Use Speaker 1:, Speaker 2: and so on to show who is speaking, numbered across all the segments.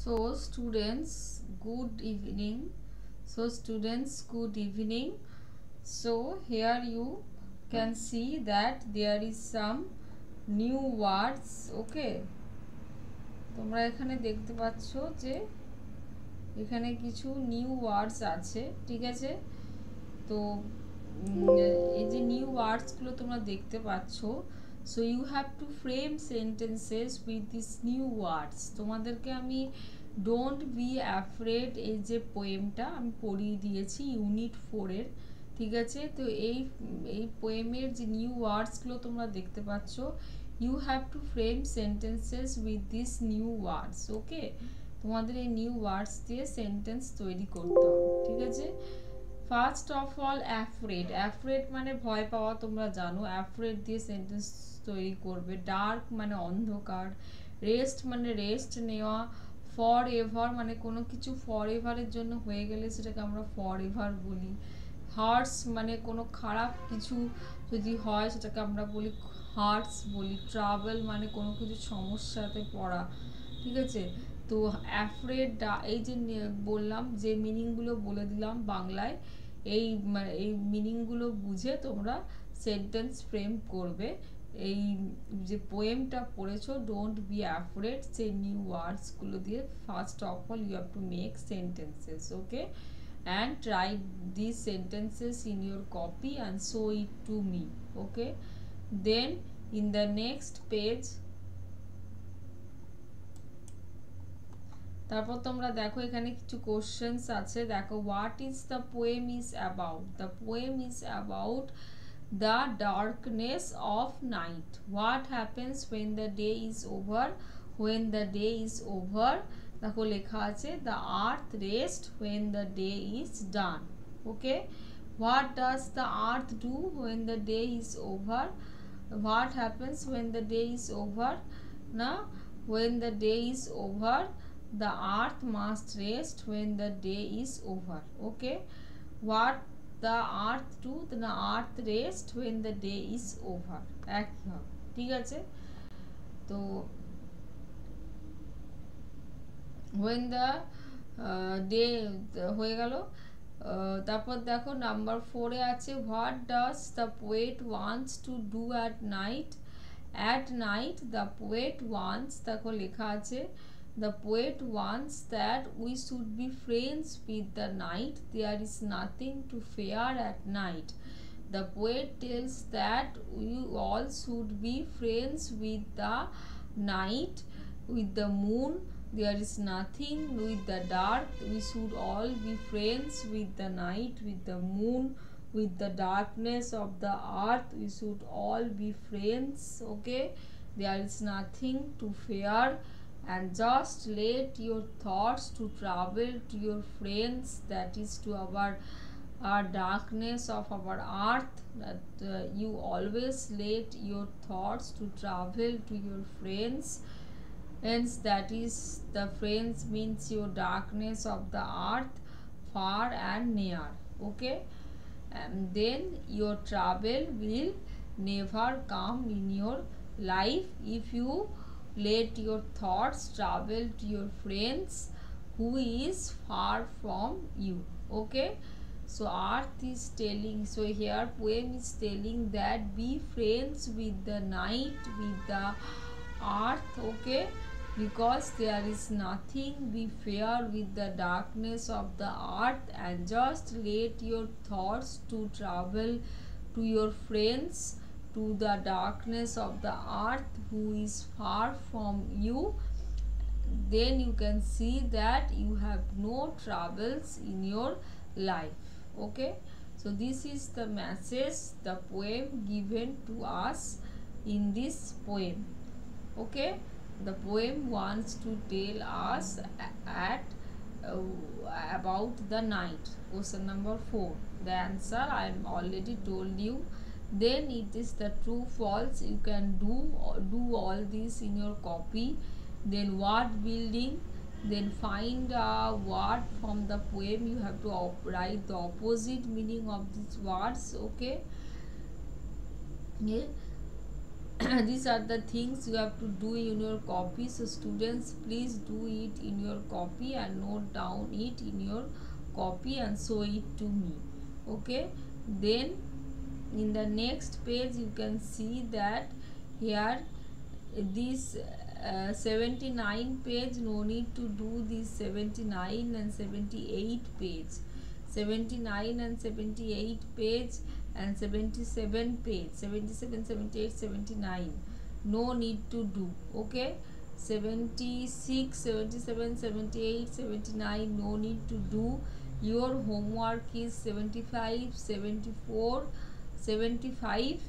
Speaker 1: So students, good evening. Good evening. So here you can see that there is some new words. Okay, তোমরা এখানে দেখতে পাচ্ছ যে এখানে কিছু নিউ ওয়ার্ডস আছে, ঠিক আছে। তো এই যে নিউ ওয়ার্ডসগুলো তোমরা দেখতে পাচ্ছ, so you have to frame sentences with this new words. তোমাদেরকে আমি ডোন্ট বি অ্যাফ্রেড এই যে পোয়েমটা আমি পড়িয়ে দিয়েছি ইউনিট 4-এর, ঠিক আছে। তো এই পোয়েমের যে নিউ ওয়ার্ডসগুলো তোমরা দেখতে পাচ্ছ, you have to frame sentences with this new words. Okay, তোমাদের এই নিউ ওয়ার্ডস দিয়ে সেন্টেন্স তৈরি করতে হবে, ঠিক আছে। ফার্স্ট অফ অল অ্যাফ্রেড মানে ভয় পাওয়া, তোমরা জানো। অ্যাফ্রেড দিয়ে সেন্টেন্স তৈরি করবে। ডার্ক মানে অন্ধকার। রেস্ট মানে রেস্ট নেওয়া। ফর এভার মানে কোনো কিছু ফর এভারের জন্য হয়ে গেলে সেটাকে আমরা ফর এভার বলি। হার্টস মানে কোনো খারাপ কিছু যদি হয় সেটাকে আমরা বলি হার্টস বলি। ট্রাভেল মানে কোনো কিছু সমস্যাতে পড়া, ঠিক আছে। তো অ্যাফ্রেড এই যে বললাম, যে মিনিংগুলো বলে দিলাম বাংলায়, এই মিনিংগুলো বুঝে তোমরা সেন্টেন্স ফ্রেম করবে। এই যে পোয়েমটা পড়েছো ডোন্ট বি অ্যাফ্রেড, সেই নিউ ওয়ার্ডসগুলো দিয়ে first of all you have to make sentences. Okay, and write these sentences in your copy and show it to me. Okay, then in the next page তারপর তোমরা দেখো এখানে কিছু questions আছে। দেখো, what is the poem is about? The poem is about the darkness of night. What happens when the day is over? When the day is over দেখো লেখা আছে the earth rest when the day is done. Okay, what does the earth do when the day is over? What happens when the day is over? না, when the day is over the earth must rest when the day is over. Okay, what the earth do? the earth rest when the day is over. একই হবে, ঠিক আছে। তো when the day হয়ে গেল। তারপর দেখো নাম্বার 4-এ আছে what does the poet wants to do at night? At night the poet wants দেখো লেখা আছে the poet wants that we should be friends with the night. There is nothing to fear at night. The poet tells that we all should be friends with the night, with the moon. There is nothing with the dark. We should all be friends with the night, with the moon, with the darkness of the earth. We should all be friends. Okay, there is nothing to fear. And just let your thoughts to travel to your friends, that is to our darkness of our earth, that you always let your thoughts to travel to your friends. Hence, that is the friends means your darkness of the earth, far and near. Okay, and then your travel will never come in your life if you let your thoughts travel to your friends who is far from you. Okay, so earth is telling, so here poem is telling that be friends with the night, with the earth. Okay, because there is nothing we fear with the darkness of the earth, and just let your thoughts to travel to your friends, to the darkness of the earth who is far from you. Then you can see that you have no troubles in your life. Okay, so this is the message, the poem given to us in this poem. Okay, the poem wants to tell us about the night. Question number 4, the answer I am already told you. Then it is the true false. You can do all this in your copy. Then word building, then find a word from the poem. You have to write the opposite meaning of these words. Okay, yeah. these are the things you have to do in your copy. So students, please do it in your copy and note down it in your copy and show it to me. Okay, then in the next page you can see that here this 79 page, no need to do this 79 and 78 page. 79 and 78 page and 77 page, 77, 78, 79, no need to do. Okay, 76, 77, 78, 79, no need to do. Your homework is 75, 74, 75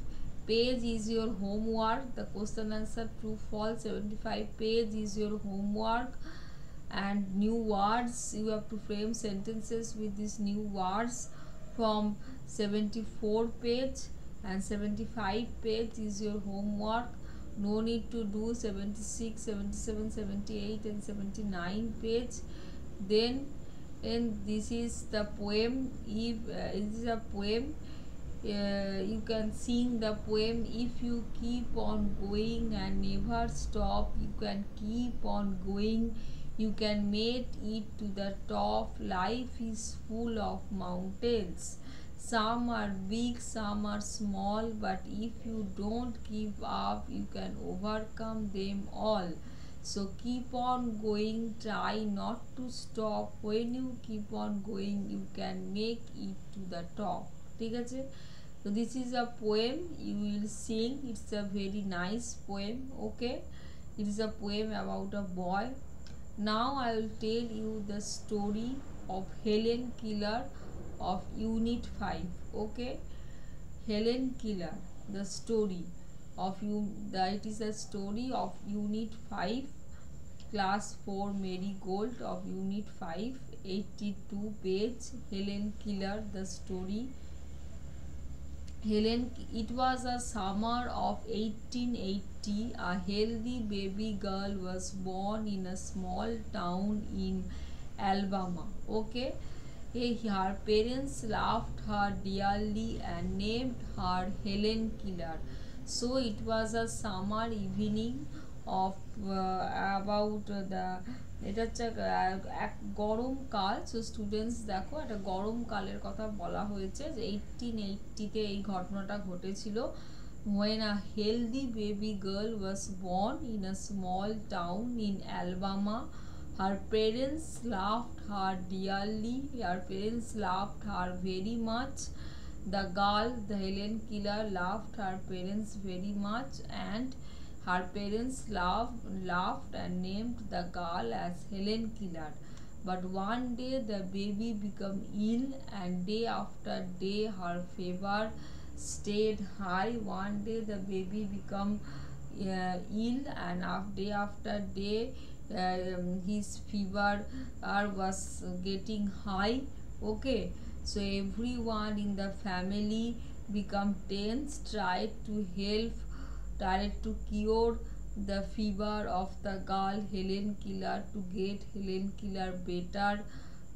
Speaker 1: page is your homework. The question answer true false, 75 page is your homework. And new words, you have to frame sentences with these new words from 74 page, and 75 page is your homework. No need to do 76, 77, 78 and 79 page. Then and this is the poem. If it is a poem, you can sing the poem. If you keep on going and never stop, you can keep on going, you can make it to the top. Life is full of mountains, some are big, some are small, but if you don't give up, you can overcome them all. So keep on going, try not to stop. When you keep on going, you can make it to the top. ঠিক আছে? So this is a poem you will sing. It's a very nice poem. Okay, it is a poem about a boy. Now I will tell you the story of Helen Keller of Unit 5. Okay, Helen Keller, the story of you. That is a story of Unit 5, Class 4 Marigold of Unit 5, 82 page. Helen Keller, the story. It was a summer of 1880. A healthy baby girl was born in a small town in Alabama. Okay, her parents loved her dearly and named her Helen Keller. So it was a summer evening of about the এটা হচ্ছে এক গরমকাল। So students দেখো একটা গরমকালের কথা বলা হয়েছে যে 1880-তে এই ঘটনাটা ঘটেছিল। When a healthy baby girl was born in a small town in Alabama, her parents loved her dearly. Her parents loved her very much. The girl, the Helen Keller, loved her parents very much, and her parents laughed and named the girl as Helen Keller. But one day the baby became ill, and day after day her fever stayed high. One day the baby became ill, and day after day his fever was getting high. Okay, so everyone in the family became tense, tried to cure the fever of the girl Helen Keller, to get Helen Keller better,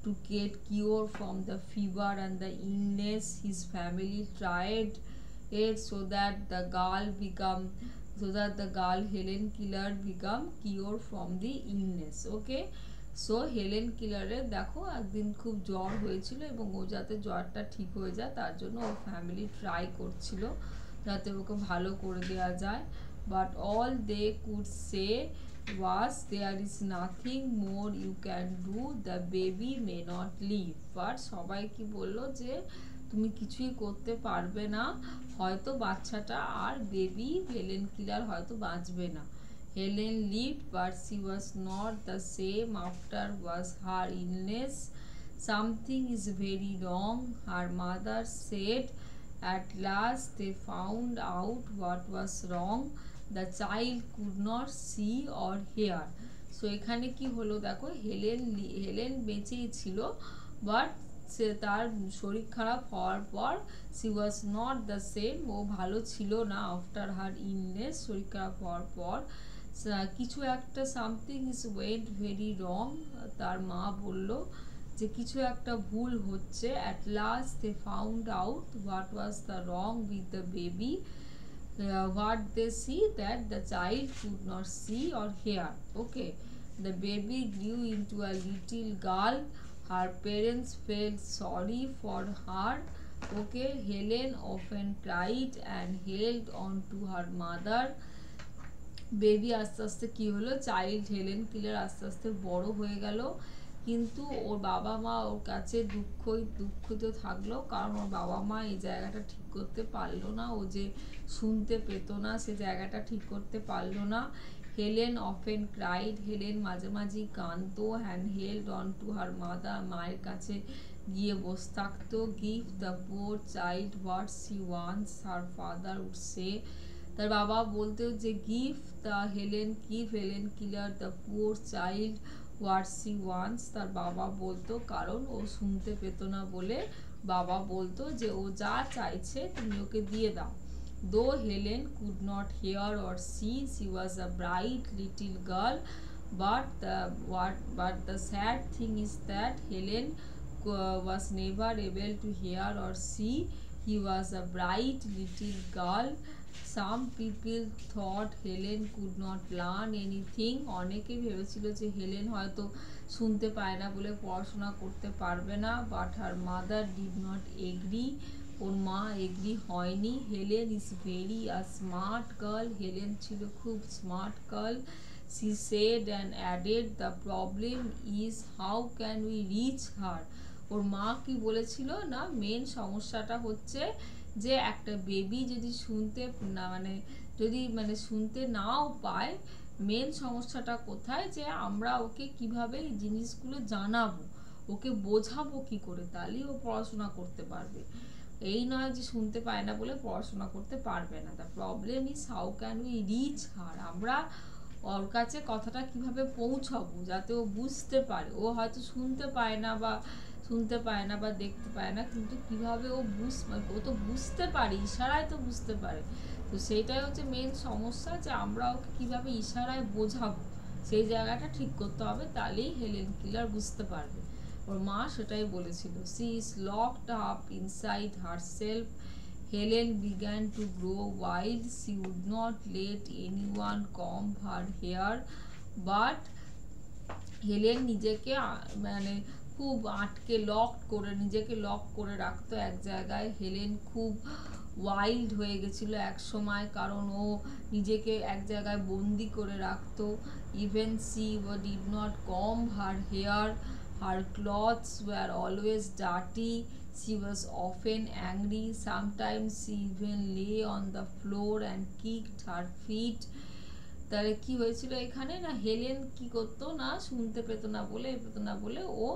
Speaker 1: to get cure from the fever and the illness. His family tried it so that the girl Helen Keller become cure from the illness. Okay, so Helen কিলারের দেখো একদিন খুব জ্বর হয়েছিল এবং ও যাতে জ্বরটা ঠিক হয়ে যায় তার জন্য ওর ফ্যামিলি ট্রাই করছিল যাতে ওকে ভালো করে দেওয়া যায়। But all they could say was there is nothing more you can do, the baby may not live. But সবাই কি বললো যে তুমি কিছুই করতে পারবে না, হয়তো বাচ্চাটা আর বেবি হেলেন কিলার হয়তো বাঁচবে না। Helen lived, but she was not the same after was her illness. Something is very wrong, her mother said. At last they found out what was wrong. The child could not see or hear. So এখানে কি হলো দেখো, Helen বেঁচেই ছিল, but সে তার শরীর খারাপ হওয়ার পর she was not the same, ও ভালো ছিল না আফটার হার ইলনেস, শরীর খারাপ হওয়ার পর কিছু একটা something is went very wrong, তার মা বলল যে কিছু একটা ভুল হচ্ছে। At last they found out what was the wrong with the baby, what they see that the child could not see or hear. Okay, the baby grew into a little girl. Her parents felt sorry for her. Okay, Helen often cried and held on to her mother. Baby আস্তে আস্তে কি হলো, child Helen Keller আস্তে আস্তে বড় হয়ে গেল, কিন্তু ওর বাবা মা ওর কাছে দুঃখিত থাকলো, কারণ ওর বাবা মা এই জায়গাটা ঠিক করতে পারলো না, ও যে শুনতে পেত না সে জায়গাটা ঠিক করতে পারলো না। হেলেন অফেন ক্রাইড, হেলেন মাঝে মাঝেই কাঁদতো, hand held on to her mother, মায়ের কাছে গিয়ে বসে থাকতো। Give the poor child what she wants, her father would say, তার বাবা বলতো যে give Helen Keller the poor child what she wants, তার বাবা বলতো, কারণ ও শুনতে পেত না বলে বাবা বলতো যে ও যা চাইছে তুমি ওকে দিয়ে দাও। Though Helen could not hear or see, she was a bright little girl, but the sad thing is that Helen was never able to hear or see. He was a bright little girl. Some people thought Helen could not learn anything. অনেকে ভেবেছিল যে Helen হয়তো শুনতে পায় না বলে পড়াশোনা করতে পারবে না, but her mother did not agree. ওর মা এগ্রি হয়নি। Helen is very a smart girl. Helen ছিল খুব smart girl. She said and added, the problem is how can we reach her. ওর মা কি বলেছিল না, মেন সমস্যাটা হচ্ছে যে একটা বেবি যদি শুনতে না মানে শুনতে নাও পায়, মেন সমস্যাটা কোথায়, যে আমরা ওকে কিভাবে এই জিনিসগুলো জানাবো, ওকে বোঝাবো কি করে, তাহলেই ও পড়াশোনা করতে পারবে। এই নয় যে শুনতে পায় না বলে পড়াশোনা করতে পারবে না। The problem is how can we reach her, আমরা ওর কাছে কথাটা কিভাবে পৌঁছাবো যাতে ও বুঝতে পারে। ও হয়তো শুনতে পায় না বা দেখতে পায় না, কিন্তু কিভাবে ও তো বুঝতে পারে, ইশারায় তো বুঝতে পারে। তো সেইটাই হচ্ছে মেন সমস্যা, যে আমরা ওকে কিভাবে ইশারায় বোঝাবো, সেই জায়গাটা ঠিক করতে হবে, তাহলেই হেলেন কিলার বুঝতে পারবে। ওর মা সেটাই বলেছিল। She is locked up inside herself, Helen began to grow wild. She would not let anyone comb her hair, but Helen নিজেকে খুব নিজেকে লক করে রাখতো এক জায়গায়। হেলেন খুব ওয়াইল্ড হয়ে গেছিল এক সময়, কারণ ও নিজেকে এক জায়গায় বন্দি করে রাখতো। Even she did not comb her hair, her clothes were always dirty, she was often angry, sometimes she even lay on the floor and kicked her feet. তাহলে কি হয়েছিল এখানে না, হেলেন কি করতো না, শুনতে পেত না বলে ও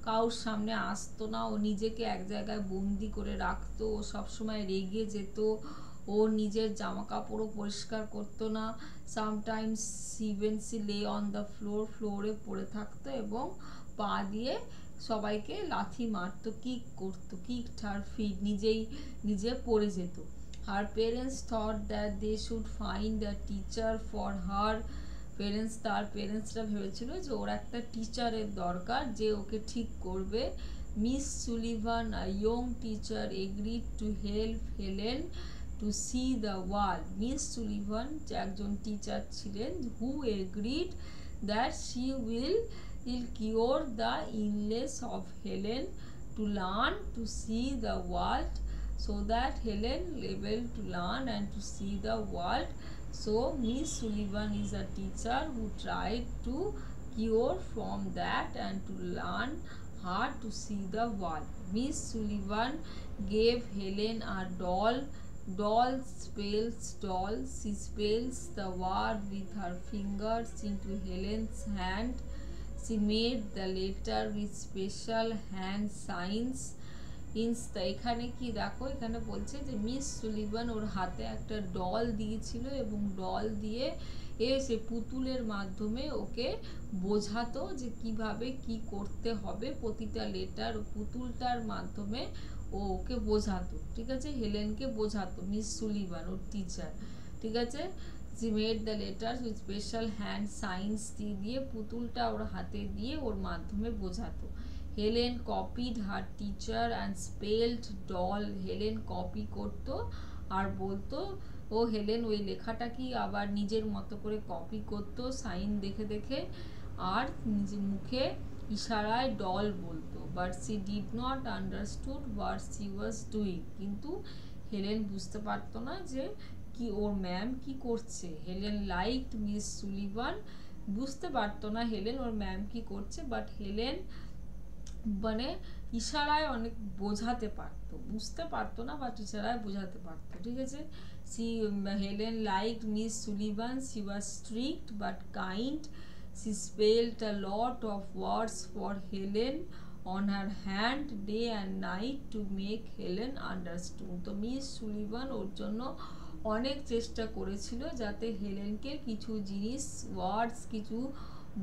Speaker 1: কারোর সামনে আসতো না, ও নিজেকে এক জায়গায় বন্দি করে রাখতো, ও সবসময় রেগে যেত, ও নিজের জামা কাপড়ও পরিষ্কার করতো না। Sometimes even she lay on the ফ্লোরে পড়ে থাকতো এবং পা দিয়ে সবাইকে লাথি মারতো, কিকড হার ফিট, নিজে পড়ে যেত। Her parents thought that they should find a teacher for her. তার পেরেন্টসরা ভেবেছিল যে ওর একটা টিচারের দরকার যে ওকে ঠিক করবে। Miss Sullivan, a young teacher, agreed to help Helen to see the world. Miss Sullivan যে একজন টিচার ছিলেন, who agreed that she will cure the illness of Helen to learn to see the world, so that Helen able to learn and to see the world. So Miss Sullivan is a teacher who tried to cure from that and to learn her to see the world. Miss Sullivan gave Helen a doll. Doll spells doll. She spells the word with her fingers into Helen's hand. She made the letter with special hand signs. এখানে কি দেখো, এখানে বলছে যে miss Sullivan ওর হাতে একটা doll দিয়েছিল এবং ডল দিয়ে সে পুতুলের মাধ্যমে ওকে বোঝাতো যে কিভাবে কি করতে হবে, প্রতিটা লেটার পুতুলটার মাধ্যমে ও ওকে বোঝাতো। ঠিক আছে, হেলেনকে বোঝাতো মিস সুলিভান ওর টিচার। ঠিক আছে, she made the letters with special hand signs দিয়ে পুতুলটা ওর হাতে দিয়ে ওর মাধ্যমে বোঝাতো। Helen copied her teacher and spelled doll. Helen copy করতো আর বলতো ও হেলেন ওই লেখাটা কি আবার নিজের মতো করে কপি করতো সাইন দেখে দেখে, আর নিজের মুখে ইশারায় ডল বলতো, but C did not understood what she was doing. কিন্তু হেলেন বুঝতে পারতো না যে কি ওর ম্যাম কি করছে। হেলেন লাইকড মিস সুলিভান, বুঝতে পারতো না হেলেন ওর ম্যাম কি করছে, বাট হেলেন মানে ইশারায় অনেক বোঝাতে পারতো, বুঝতে পারতো না বাট ইশারায় বোঝাতে পারতো, ঠিক আছে। She Helen liked Miss Sullivan, she was strict but kind, she spelled a lot of words for Helen on her hand day and night to make Helen understood। তো মিস সুলিভান ওর জন্য অনেক চেষ্টা করেছিল যাতে হেলেনকে কিছু জিনিস ওয়ার্ডস কিছু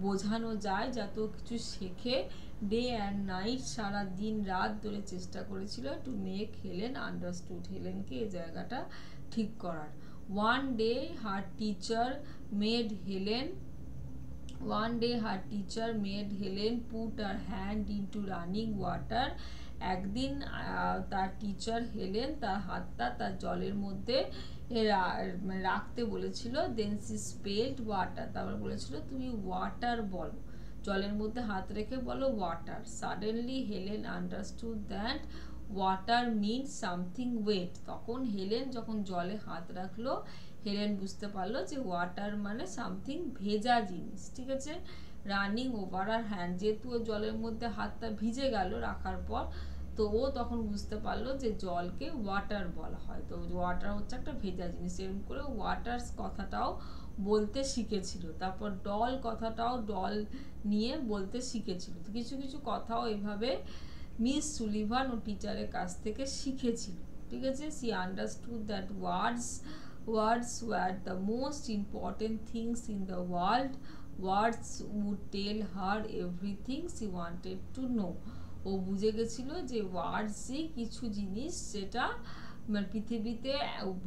Speaker 1: বোঝানো যায়, যাতে কিছু শেখে। ডে অ্যান্ড নাইট সারা দিন রাত ধরে চেষ্টা করেছিল টু মেক হেলেন আন্ডারস্টুড, হেলেনকে এই জায়গাটা ঠিক করার। One day her teacher made Helen One day her teacher made Helen put her hand into running water। একদিন তার টিচার হেলেন তার হাতটা তার জলের মধ্যে রাখতে বলেছিল। দেন সি স্পেলড ওয়াটার, তারপর বলেছিল তুমি ওয়াটার বলো, জলের মধ্যে হাত রেখে বলো water. Suddenly Helen understood that water means something wet. তখন হেলেন যখন জলে হাত রাখলো, হেলেন বুঝতে পারলো যে ওয়াটার মানে সামথিং ভেজা জিনিস, ঠিক আছে। রানিং ওভার আর হ্যান্ড, যেহেতু ও জলের মধ্যে হাতটা ভিজে গেল রাখার পর, তো ও তখন বুঝতে পারলো যে জলকে ওয়াটার বলা হয়, তো ওয়াটার হচ্ছে একটা ভেজা জিনিস। এরকম করে ওয়াটার্স কথাটাও বলতে শিখেছিল। তারপর ডল কথাটাও ডল নিয়ে বলতে শিখেছিল। তো কিছু কিছু কথাও এভাবে মিস সুলিভান ও টিচারের কাছ থেকে শিখেছিল, ঠিক আছে। She understood that words were the most important things in the world। Words would tell her everything she wanted to know। ও বুঝে গেছিল যে ওয়ার্ডসই কিছু জিনিস, যেটা মানে পৃথিবীতে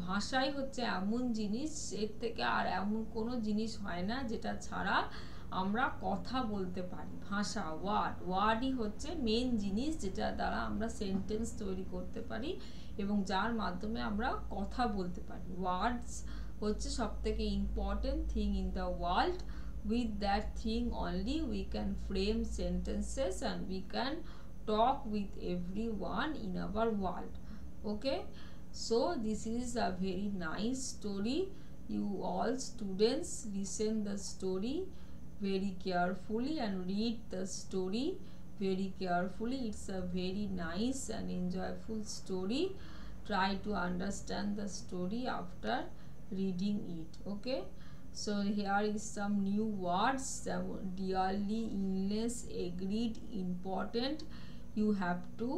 Speaker 1: ভাষাই হচ্ছে এমন জিনিস, এর থেকে আর এমন কোনো জিনিস হয় না যেটা ছাড়া আমরা কথা বলতে পারি। ভাষা ওয়ার্ডই হচ্ছে মেন জিনিস, যেটা দ্বারা আমরা সেন্টেন্স তৈরি করতে পারি এবং যার মাধ্যমে আমরা কথা বলতে পারি। ওয়ার্ডস হচ্ছে সব থেকে important thing in the world. With that thing only we can frame sentences and we can talk with everyone in our world। Okay, so this is a very nice story। You all students listen the story very carefully and read the story very carefully। It's a very nice and enjoyable story। Try to understand the story after reading it। Okay, so here is some new words: dearly, illness, agreed, important। You have to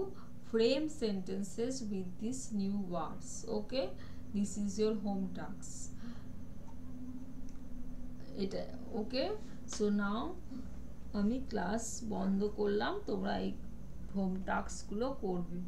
Speaker 1: frame sentences with these new words। Okay, this is your home task। এটা ওকে। So now আমি class বন্ধ করলাম, তোমরা এই home টাস্কগুলো করবে।